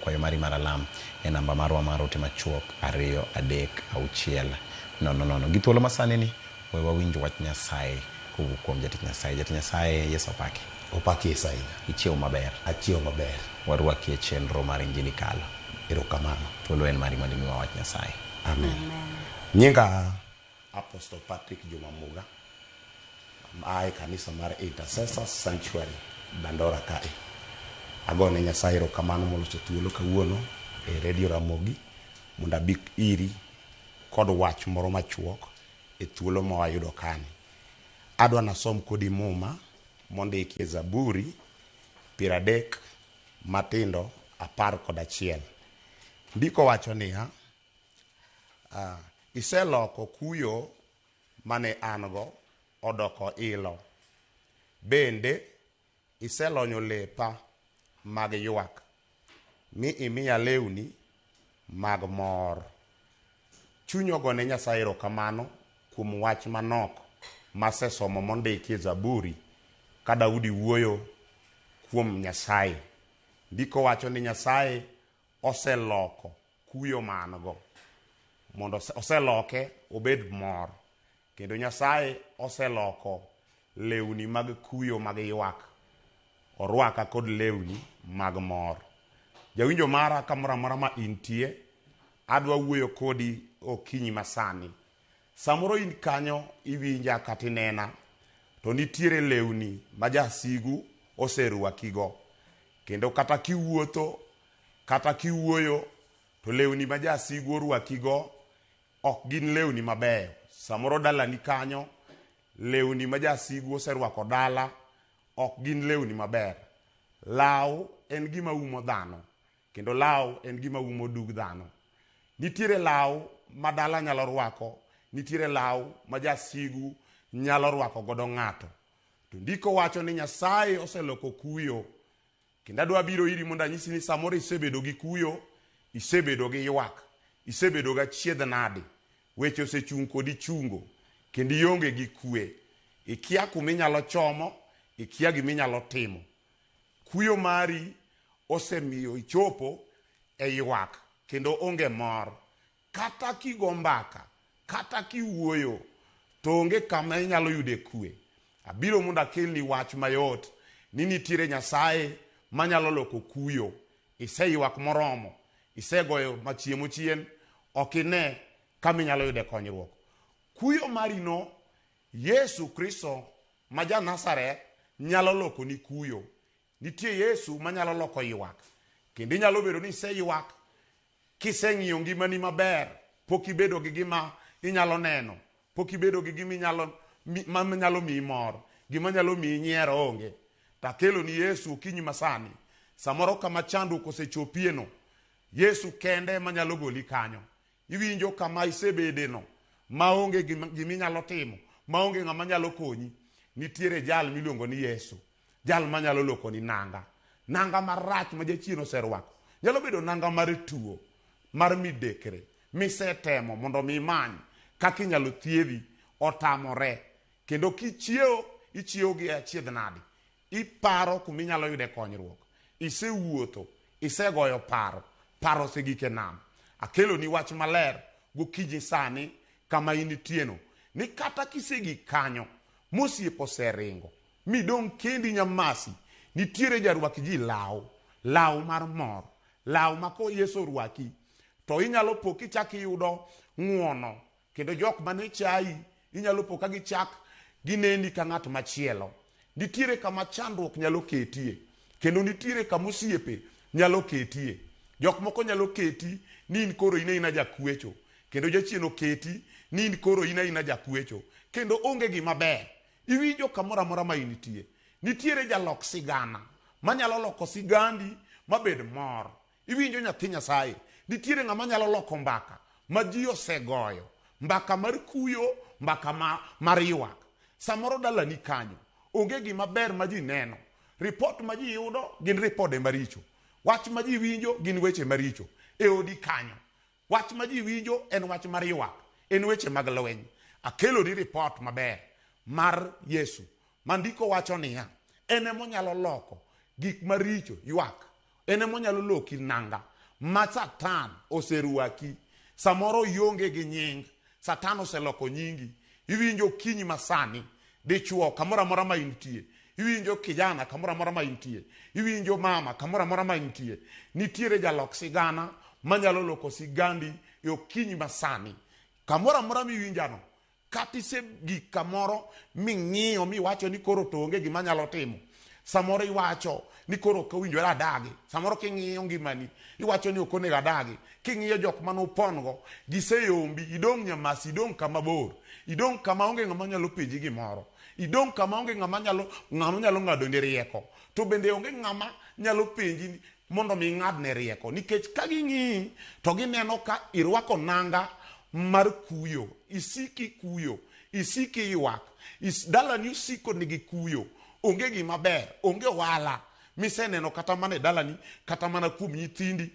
kwayo mari mar alam e namba marwa mar ote machuok 236 gi thuolo masani ni we wawinj wach Nyasaye kowuok kuom Jatich Nyasaye. Jatich Nyasaye Yesu opaki Nyasaye. Ichiew maber. Achiew maber. Warwaki e chenro mar Injili kalo. Erokamano. Thuolo en mari mondo miwa wach Nyasaye. Amen. Nyinga Apostle Patrick Juma Muga, mae kanisa mar Intercessors Sanctuary Dandora kae. Agone Nyasaye erokamano moloso thuolo kawuono e Radio Ramogi mondo abi iri kod wach moro machuok e thuolo ma wayudo kani. Adwa nasom kodi muma mondiki e Zaburi 30 matindo 11. Ndiko wacho niya, iseloko kuyo mane ango odoko ilo, bende iselonyo lepa mag ywak, mi imiya lewni mag mor. Chunyo gone Nyasaye erokamano kuom wach manok masesomo mondiki e Zaburi ka Daudi wuoyo kuom Nyasaye. Ndiko wacho ni Nyasaye oseloko kuyo mango mondo oseloke obed mor, kendo Nyasaye oseloko lewni mag kuyo mag ywak orwaka kod lewni mag mor. Jawinjo mara kamora mora ma intie, adwa wuoyo kodi okinyi masani. Samoro in kanyo iwinja katinena to nitiere lewni ma jasigu oserwakigo, kendo kata kiwuotho kata kiwuoyo to lewni ma jasigu orwakigo ok gin lewni mabeyo. Samoro dalani kanyo lewni ma jasigu oserwako dala ok gin lewni maber. Law en gima umo dhano, kendo law en gima umo dug dhano. Nitiere law ma dala nyalo rwako, nitiere law ma jasigu nyalo rwako godo ng'ato. To ndiko wacho ni Nyasaye oseloko kuyo, kendo adwa biro iri mondo anyisi ni samoro isebedo gi kuyo, isebedo gi ywak, isebedo ga chiedh nadi, weche osechung' kodi chungo, kendo ionge gi kue, ikia kuminyalo chomo, ikia giminyalo timo. Kuyo mari osemiyo ichopo e ywak kendo onge mor. Kata kigo mbaka, kata kiwuoyo, to onge kama inyalo yude kue. Abiro mondo akelni wach mayot ni nitiere Nyasaye manyalo loko kuyo. Iseywak moromo, isegoyo machiemo chien, okine kama inyalo yude konyruok. Kuyo marino Yesu Kristo ma ja Nazareth nyalo loko ni kuyo. Nitie Yesu manyalo loko ywak, kendo inyalo bedo ni iseywak kiseng'iyo ngimani maber, pok ibedo gi gima inyalo neno, pok ibedo gi gima nyalo miyi mor, gima nyalo miyi nyiero onge. Takelo ni Yesu kinyi masani. Samoro kama chandruok osechopieno, Yesu kende manyalo goli kanyo. Iwinjo kama isebedeno maonge gima inyalo timo, maonge ng'ama nyalo konyi. Nitiere jal miluongo ni Yesu, jal manyalo loko ni nanga marach ma jachien oserwako. Nyalo bedo nanga mar tuo, mar midekre, misetemo mondo mimany kaka inyalo thiedhi, otamore. Kendo ichiewo gi achiedh nadi, iparo kuminyalo yude konyruok, isewuotho, isegoyo paro segike nam. Akelo ni wach maler gokinyi sani kama initieno, ni kata kisegi kanyo mosiepo seringo midong kendi nyamasi, nitiere jarwaki ji law mar mor, law ma ko Yesu rwaki to inyalo po kichak iyudo ng'uono, kendo jok mane chai inyalo po ka gichak gineni ka ng'at machielo. Nitiere kama chandruok nyalo ketie, kendo nitiere kama osiepe nyalo ketie. Jok moko nyalo keti ni in koro ina jakwecho, kendo jachien oketi ni in koro ina jakwecho, kendo onge gima ber. Iwinjo kamoro amora ma initie. Nitiere jalok sigana manyalo loko sigandi mabed mor. Iwinjo nyathi Nyasaye, nitiere ng'ama nyalo loko mbaka ma ji osegoyo, mbaka mar kuyo, mbaka mar ywak. Samoro dalani kanyo onge gima ber ma ji neno, ripot ma ji yudo gin ripode maricho, wach ma ji winjo gin weche maricho. E odi kanyo wach ma ji winjo en wach mar ywak, en weche mag lweny. Akelo ni ripot maber mar Yesu mandiko wacho niya, ene monyalo loko gik maricho, ywak, ene monyalo loki nanga, ma Satan oseruaki. Samoro yonge gi nying, Satan oseloko nyingi. Iwinjo kinyi masani, dichuo kamora mora ma intie. Iwinjo kijana kamora mora ma intie. Iwinjo mama kamora mora ma intie. Nitiere jalok sigana manyalo loko sigandi yo kinyi masani. Kamora mora mi winjano. Kati se gik kamoro ming'iyo miwacho ni koro to onge gima nyalo timo. Samoro iwacho ni koro kawinjo adagi. Samoro king'iyo ngimani iwacho ni ok onego adagi. King'iyo jok mano pongo giseyombi, idong nyamasi, idong kama bor, idong kama onge ngama nyalo penji gimoro, idong kama onge ngama nyalo ng'ado ne rieko, to bende onge ngama nyalo penji mondo mi ng'adne rieko, nikech ka ging'i to gineno ka irwako nanga mar kuyo, isiki kuyo, isiki ywak, dalani usiko nigi kuyo, onge gima ber, onge wala miseneno kata mana dalani, kata mana kuom nyithindi.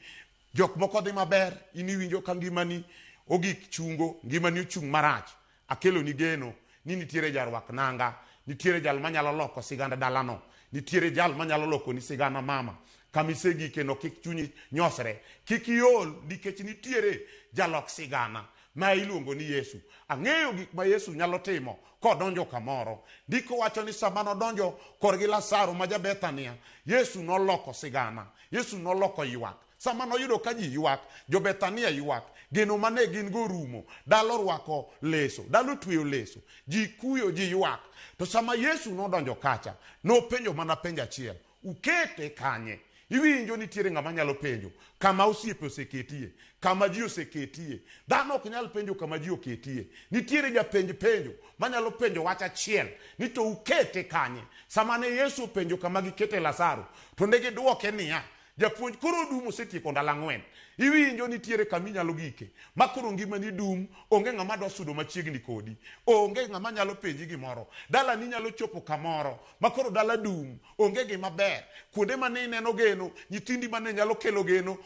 Jok moko dhi maber, iniwinjo ka ngimani ogik chungo, ngimani ochung marach. Akelo ni geno ni nitiere jarwak nanga, nitiere jal manyalo loko siganda dalano, nitiere jal manyalo loko ni sigana mama. Kamisegike no kik chunyi nyosre, kik iol, nikech nitiere jalok sigana ma iluongo ni Yesu. Ang'eyo gik ma Yesu nyalo timo kodonjo kamoro. Ndiko wacho ni sama nodonjo korgi Lazaro ma ja-Bethania, Yesu noloko sigana, Yesu noloko ywak. Sama noyudo ka ji ywak, jo-Bethania ywak, geno mane gin go rumo, dalo rwako leso, dalo tweyo leso, ji kuyo, ji ywak. To sama Yesu nodonjo kacha, nopenjo mana penjo achiel, ukete kanye? Iwinjo nitiere ng'ama nyalo penjo kama osiepe oseketie, kama ji oseketie. Dhano ok nyal penjo kama ji oketie. Nitiere japenj penjo manyalo penjo wach achiel ni to ukete kanye? Sama ne Yesu penjo kama gikete Lazaro, to ne giduoke niya, japuonj, koro dum osetieko ndalo 4. Iwinjo nitiere kama inyalo gike, ma koro ngimani dum, onge ng'ama dwa sudo machiegni kodi, onge ng'ama nyalo penji gimoro, dala ni nyalo chopo kamoro ma koro dala dum, onge gima ber, kuonde mane ineno geno, nyithindi mane nyalo kelo geno,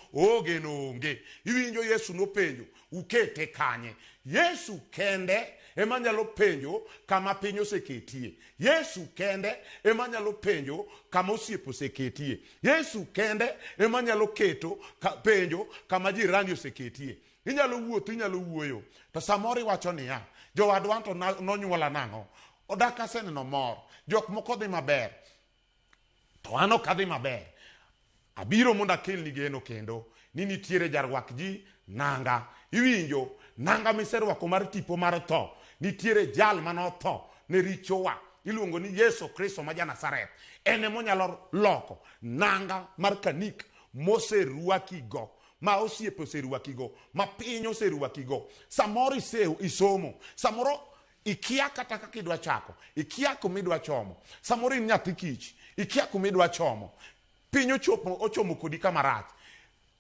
geno onge. Iwinjo Yesu nopenjo, ukete kanye? Yesu kende ema nyalo penjo kama piny oseketie. Yesu kende ema nyalo penjo kama osiepo oseketie. Yesu kende ema nyalo keto penjo kama jirani oseketie. Inyalo wuotho, inyalo wuoyo, to samoro iwacho niya, jowadwa to nonyuola nang'o, odak aseneno mor, jok moko dhi maber, to an ok adhi maber. Abiro mondo akel ni geno kendo ni nitiere jarwak ji nanga. Iwinjo nanga miserwako mar tipo mar tho. Nitiere jal manotho ne richowa, iluongo ni Yesu Kristo ma ja-Nazareth. Ene monyalo loko nanga mar kanik moserwakigo, ma osiepe oserwakigo, ma piny oserwakigo. Samoro isomo, samoro ikia kata kaka idwa chako, ikia kuma idwa chomo. Samoro in nyathi kich, ikia kuma idwa chomo. Piny ochomo kodi kama rach,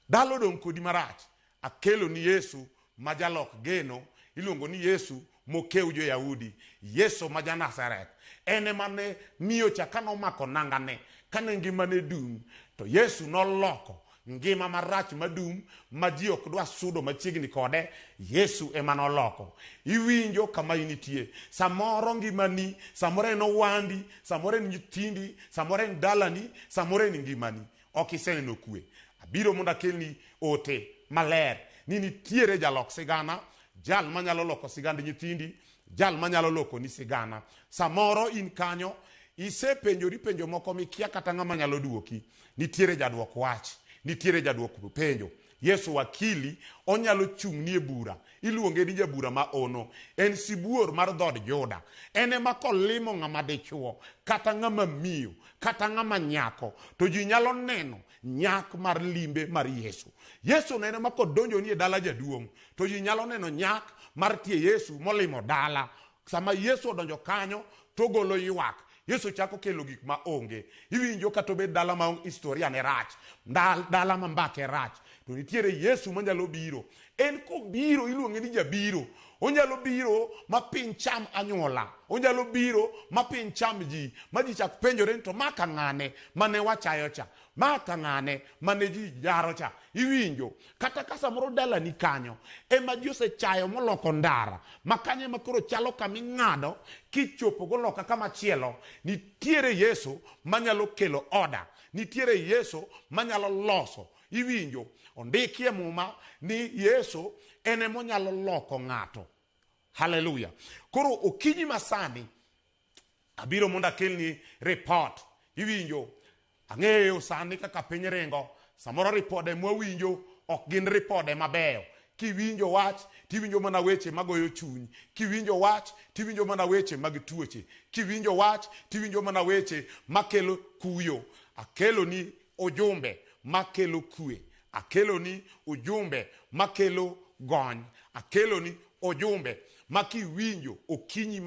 dalo dong kodi marach. Akelo ni Yesu ma jalok geno, iluongo ni Yesu mokeu jo-Yahudi, Yesu ma ja-Nazareth. Ene mane miyo cha kanomako nangane, kane ngimane dum, to Yesu noloko ngima marach madum, ma ji ok dwa sudo machiegni kode. Yesu ema noloko. Iwinjo kama initie, samoro ngimani, samoro en owandi, samoro en nyithindi, samoro en dalani, samoro en ngimani, ok iseneno kwe. Abiro mondo akelni ote maler ni nitiere jalok sigana, jal manyalo loko sigand nyithindi, jal manyalo loko ni sigana. Samoro in kanyo isepenjori penjo moko mikia kata ng'ama nyalo duoki. Nitiere jadwok wach, nitiere jadwok penjo. Yesu wakili, onyalo chung'ni e bura, iluonge ni jabura ma ono. En sibuor mar dhod Juda. Ene ma kolimo ng'ama dichuo, kata ng'ama miyo, kata ng'ama nyako, to ji nyalo neno nyak mar limbe mar Yesu. Yesu nene ma kodonjo ni e dala jaduong', to ji nyalo neno nyak mar tie Yesu molimo dala. Sama Yesu odonjo kanyo, to golo ywak. Yesu chako kelo gik ma onge. Iwinjo ka to bed dala ma historia ne rach, dala ma mbake rach, to nitiere Yesu manyalo biro. En kobiro iluonge ni jabiro. Onyalo biro ma piny cham anyuola, onyalo biro ma piny cham ji, ma ji chak penjore to maka ng'ane mane wachayo cha, maka ng'ane mane ji jaro cha. Iwinjo kata ka samoro dala ni kanyo ema ji osechayo moloko ndara, ma kanye ma koro chalo kaming'ado kichopo goloka kama chielo. Nitiere Yesu manyalo kelo oda, nitiere Yesu manyalo loso iwinjo ondikie muma ni Yesu ene monyalo loko ng'ato. Haleluya. Koro okinyi masani abiro mondo akelni report. Iwinjo, ang'eyo sani kaka piny ringo, samoro ripode mwawinjo ok gin ripode mabeyo. Kiwinjo wach tiwinjo mana weche magoyo chuny, kiwinjo wach tiwinjo mana weche mag tuoche, kiwinjo wach tiwinjo mana weche makelo kuyo. Akelo ni ujumbe makelo kue, akelo ni ujumbe makelo gony, akelo ni ujumbe makiwinjo okinyi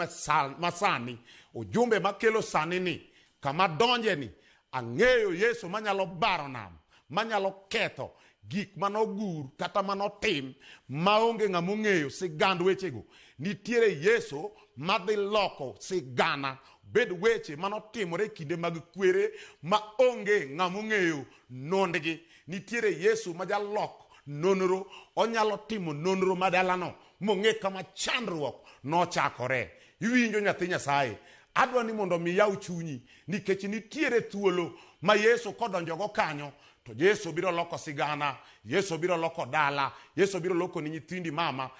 masani, ujumbe makelo sani ni kama donje ni ang'eyo Yesu manyalo baro nam, manyalo ketho gik manogur kata manotim maonge ng'ama ong'eyo sigand wechego. Nitiere Yesu madhi loko sigana bed weche manotimore kinde mag kwere maonge ng'ama ong'eyo nondgi. Nitiere Yesu majaloko nonro, onyalo timo nonro madalano mong'e kama chandruok nochakore. Iwinjo nyathi Nyasaye, adwa ni mondo mi yaw chunyi, nikech nitiere thuolo ma Yesu kodonjogo kanyo to Yesu biro loko sigana, Yesu biro loko dala, Yesu biro loko ni nyithindi mama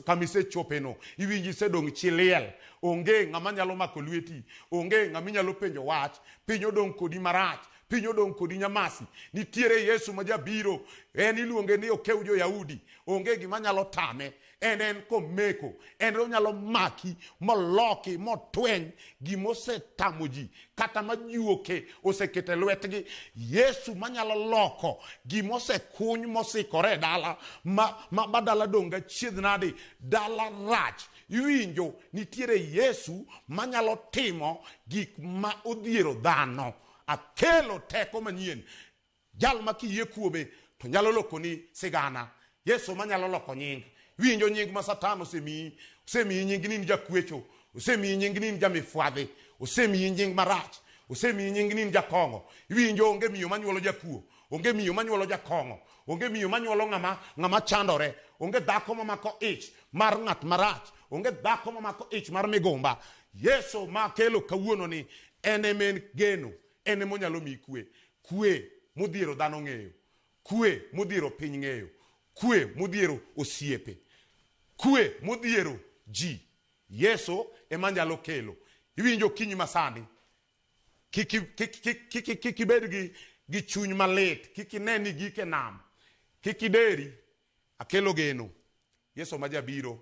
kamise chopeno. Iwinji sedong' chiliel, onge ng'ama nyalo mako lweti, onge ng'ama nyalo penjo wach, piny odong' kodi marach, piny odong' kodi nyamasi. Nitiere Yesu majabiro, en iluonge ni okew jo-Yahudi, onge gima nyalo tame. En komeko, en onyalo maki moloki motweny gimosetamo ji kata majuoke osekete lwetgi. Yesu manyalo loko gimosekuny mosikore dala ma dala donga chiedhnade, dala rach. Iwinjo, nitiere Yesu manyalo timo gik ma odhiero dhano. Akelo teko manyien, jal ma kiyie kuome to nyalo loko ni sigana. Yesu manyalo loko nying. Winjo nying ma Satan osemiyi nying ni jakwecho, osemiyi nying ni jamifwadhi, osemiyi nying marach, osemiyi nying ni jakong'o. Winjo, onge miyo manyuolo jakuo, onge miyo manyuolo jakong'o, onge miyo manyuolo ng'ama chandore, onge dhako mamako ich mar ng'at marach, onge dhako mamako ich mar migumba. Yesu makelo kawuono ni ene men geno, ene monyalo mi kwe. Kwe modhiero dhano ng'eyo, kwe modhiero piny ng'eyo, kwe modhiero osiepe, kwe modhiero ji. Yesu ema nyalo kelo. Iwinjo kinyi masani, kikibed gi chuny malit, kikineni gike nam, kikideri. Akelo geno. Yesu majabiro,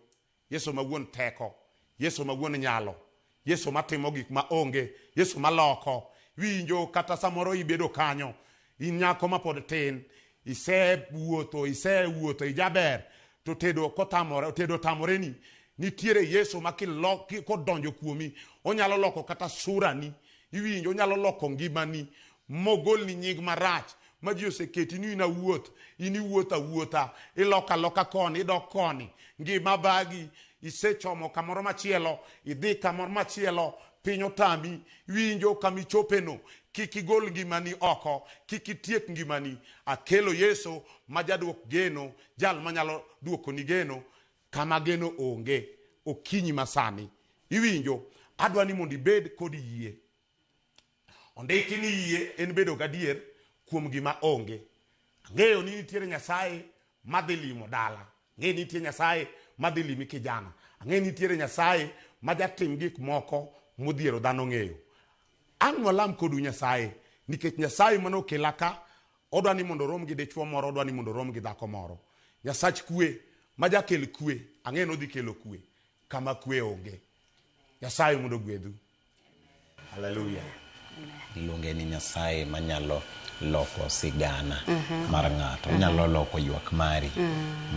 Yesu ma wuon teko, Yesu ma wuon nyalo, Yesu matimo gik maonge, Yesu maloko. Winjo, kata samoro ibedo kanyo, in nyako ma pod tin, isewuotho ijaber, to tedo tamore ni. Nitiere Yesu ma kodonjo kuomi, onyalo loko kata surani. Iwinjo, onyalo loko ngimani, mogolni nying marach ma ji oseketi ni iwuotho awuotha, iloka loka koni, idok koni, ngima bagi, isechomo kamoro machielo, idhi kamoro machielo, piny otami. Winjo, kamichopeno kikigol ngimani oko, kikitiek ngimani. Akelo Yesu majaduok geno, jal manyalo duoko ni geno kama geno onge. Okinyi masani, iwinjo, adwa ni mondo ibed kod yie. Ondiki ni yie en bedo gadier kuom gima onge. Ang'eyo ni nitiere Nyasaye madhi limo dala, ang'eyo ni nitiere Nyasaye madhi limi kijana, ang'eyo ni nitiere Nyasaye majatim gik moko modhiero dhano ng'eyo. An walam kodu Nyasaye, nikech Nyasaye manokela ka odwa ni mondo rom gi dichwo moro, odwa ni mondo rom gi dhako moro. Nyasach kwe majakel kwe, ang'eyo ni odhi kelo kwe kama kwe onge. Nyasaye mondo gwedhu. Haleluya. Iluonge ni Nyasaye manyalo loko sigana mar ng'ato, onyalo loko ywak mari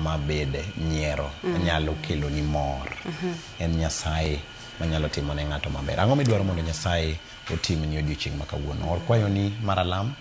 mabede nyiero, onyalo kelo ni mor. En Nyasaye manyalo timo ne ng'ato maber. Ang'o midwaro mondo Nyasaye otim ni odiochieng' ma kawuono? Or kwayo ni maralam